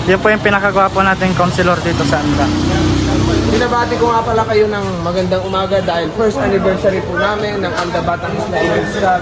Yan po yung pinakagwapo nating counselor dito sa Anda. Binabati ko nga pala kayo ng magandang umaga dahil first anniversary po namin ng Anda Batang Isla Eagles Club.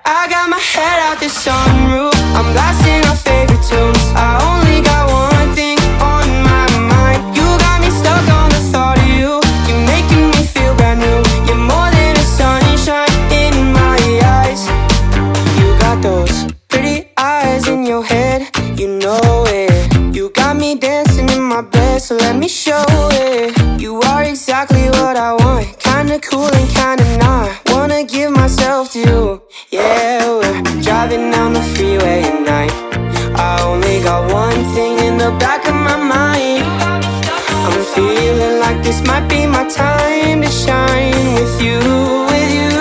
I got my head out the sunroof, I'm blasting our favorite tunes. I only got one thing on my mind. You got me stuck on the thought of you. You're making me feel brand new. You're more than a sunshine in my eyes. You got those pretty eyes in your head, you know it. You got me dancing in my bed, so let me show it. You are exactly what I want, kinda cool and kinda not. Wanna give myself to you. Yeah, we're driving down the freeway at night. I only got one thing in the back of my mind. I'm feeling like this might be my time to shine with you, with you,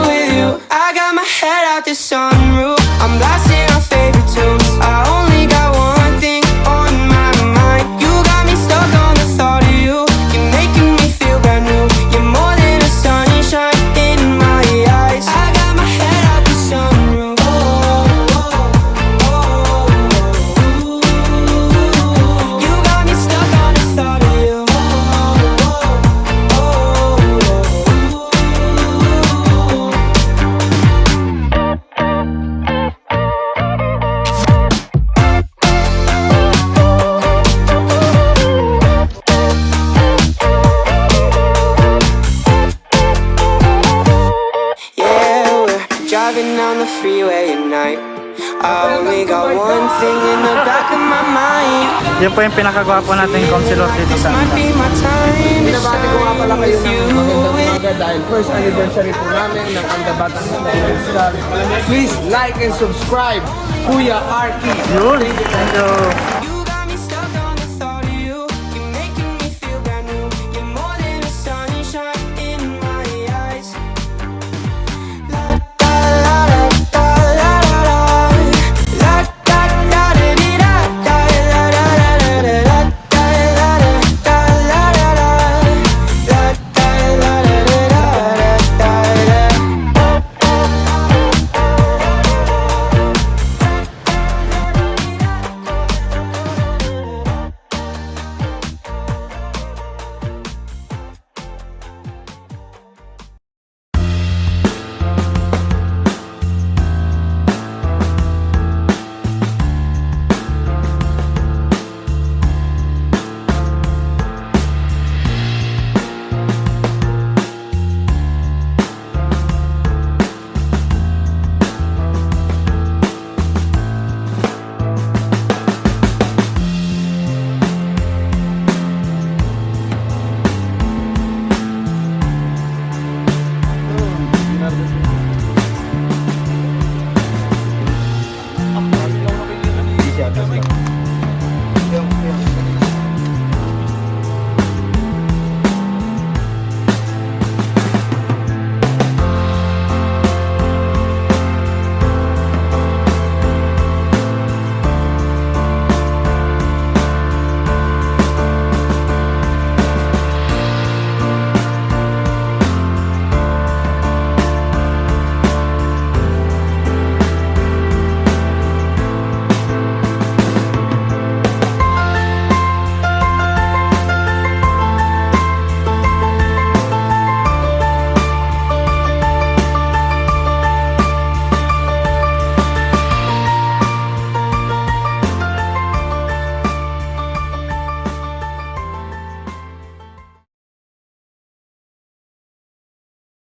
with you. I got my head out the sunroof, I'm blasting our favorite tunes. I only got one thing on my mind. You got me stuck on the thought of you. You're making me feel brand new. You're more than a sunshine in my eyes. I got my head out the sunroof. You got me stuck on the thought of you. Yeah, we're driving down the freeway at night. I only got one thing in the back of my mind. Yan po yung pinakagwapo nating counselor dito This sa might Anda. be my time to Binabati ko nga pala shine kayo with ng you. magandang umaga dahil first anniversary po namin ng Anda Batang Isla Eagles Club. Please like and subscribe, Kuya Arky. Yun, thank you.